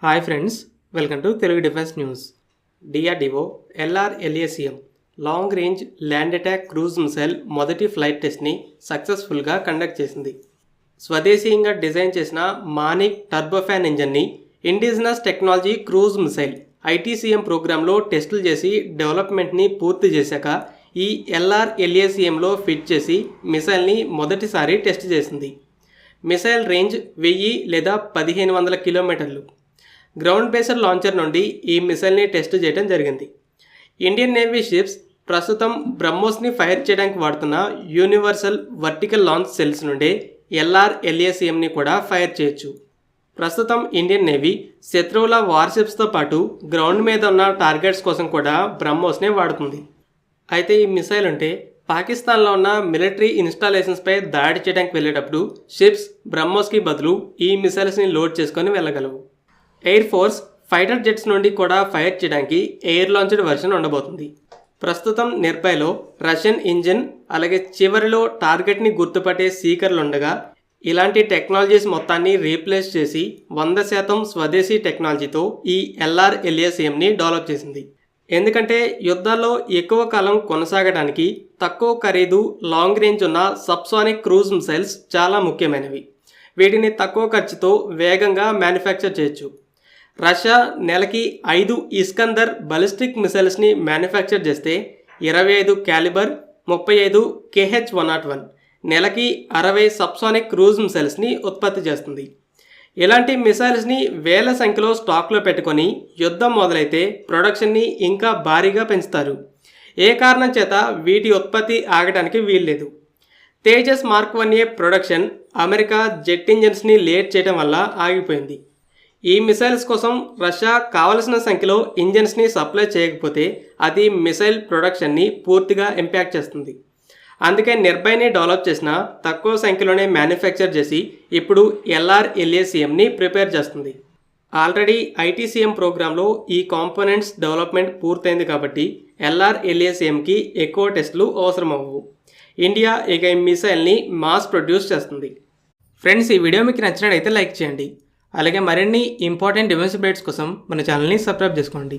Hi friends, welcome to Telugu defence news. DRDO LRLACM long range land attack cruise missile మొదటి flight టెస్ట్ని సక్సెస్ఫుల్గా conduct చేసింది. స్వదేశీయంగా design చేసిన మానిక్ టర్బోఫాన్ ఇంజన్ని indigenous technology cruise missile ITCM ప్రోగ్రాంలో టెస్టులు చేసి డెవలప్మెంట్ని పూర్తి చేశాక ఈ LRLACMలో ఫిట్ చేసి మిసైల్ని మొదటిసారి టెస్ట్ చేసింది. మిసైల్ రేంజ్ 1000 లేదా 1500 కిలోమీటర్లు. గ్రౌండ్ బేస్డ్ లాంచర్ నుండి ఈ మిసైల్ని టెస్ట్ చేయడం జరిగింది. ఇండియన్ నేవీ షిప్స్ ప్రస్తుతం బ్రహ్మోస్ని ఫైర్ చేయడానికి వాడుతున్న యూనివర్సల్ వర్టికల్ లాంచ్ సెల్స్ నుండి LRLACMని కూడా ఫైర్ చేయొచ్చు. ప్రస్తుతం ఇండియన్ నేవీ శత్రువుల వార్షిప్స్తో పాటు గ్రౌండ్ మీద ఉన్న టార్గెట్స్ కోసం కూడా బ్రహ్మోస్నే వాడుతుంది. అయితే ఈ మిసైల్ అంటే పాకిస్తాన్లో ఉన్న మిలిటరీ ఇన్స్టాలేషన్స్పై దాడి చేయడానికి వెళ్ళేటప్పుడు షిప్స్ బ్రహ్మోస్కి బదులు ఈ మిసైల్స్ని లోడ్ చేసుకొని వెళ్ళగలవు. ఎయిర్ ఫోర్స్ ఫైటర్ జెట్స్ నుండి కూడా ఫైర్ చేయడానికి ఎయిర్ లాంచ్డ్ వెర్షన్ ఉండబోతుంది. ప్రస్తుతం నిర్భయ్లో రష్యన్ ఇంజిన్ అలాగే చివరిలో టార్గెట్ని గుర్తుపట్టే సీకర్లు ఉండగా ఇలాంటి టెక్నాలజీస్ మొత్తాన్ని రీప్లేస్ చేసి 100% స్వదేశీ టెక్నాలజీతో ఈ LRLACMని డెవలప్ చేసింది. ఎందుకంటే యుద్ధాల్లో ఎక్కువ కాలం కొనసాగడానికి తక్కువ ఖరీదు లాంగ్ రేంజ్ ఉన్న సబ్సానిక్ క్రూజ్ మిసైల్స్ చాలా ముఖ్యమైనవి. వీటిని తక్కువ ఖర్చుతో వేగంగా మ్యానుఫ్యాక్చర్ చేయొచ్చు. రష్యా నెలకి 5 ఇస్కందర్ బలిస్టిక్ మిసైల్స్ని మ్యానుఫ్యాక్చర్ చేస్తే 25 క్యాలిబర్ 35 KH-101 నెలకి 60 సబ్సానిక్ క్రూజ్ మిసైల్స్ని ఉత్పత్తి చేస్తుంది. ఇలాంటి మిసైల్స్ని వేల సంఖ్యలో స్టాక్లో పెట్టుకొని యుద్ధం మొదలైతే ప్రొడక్షన్ని ఇంకా భారీగా పెంచుతారు. ఏ కారణం చేత వీటి ఉత్పత్తి ఆగడానికి వీల్లేదు. Tejas mark 1A production America jet ఇంజన్స్ని లేట్ చేయడం వల్ల ఆగిపోయింది. ఈ మిసైల్స్ కోసం రష్యా కావలసిన సంఖ్యలో ఇంజన్స్ని సప్లై చేయకపోతే అది మిసైల్ ప్రొడక్షన్ని పూర్తిగా ఇంపాక్ట్ చేస్తుంది. అందుకే నిర్భయ్ని డెవలప్ చేసిన తక్కువ సంఖ్యలోనే మ్యానుఫ్యాక్చర్ చేసి ఇప్పుడు LRLACMని ప్రిపేర్ చేస్తుంది. ఆల్రెడీ ITCM ప్రోగ్రాంలో ఈ కాంపోనెంట్స్ డెవలప్మెంట్ పూర్తయింది కాబట్టి LRLACMకి ఎక్కువ టెస్టులు అవసరం అవ్వవు. ఇండియా ఇక ఈ మిసైల్ని మాస్ ప్రొడ్యూస్ చేస్తుంది. ఫ్రెండ్స్, ఈ వీడియో మీకు నచ్చినట్లయితే లైక్ చేయండి. అలాగే మరిన్ని ఇంపార్టెంట్ డిఫెన్స్ అప్డేట్స్ కోసం మన ఛానల్ని సబ్స్క్రైబ్ చేసుకోండి.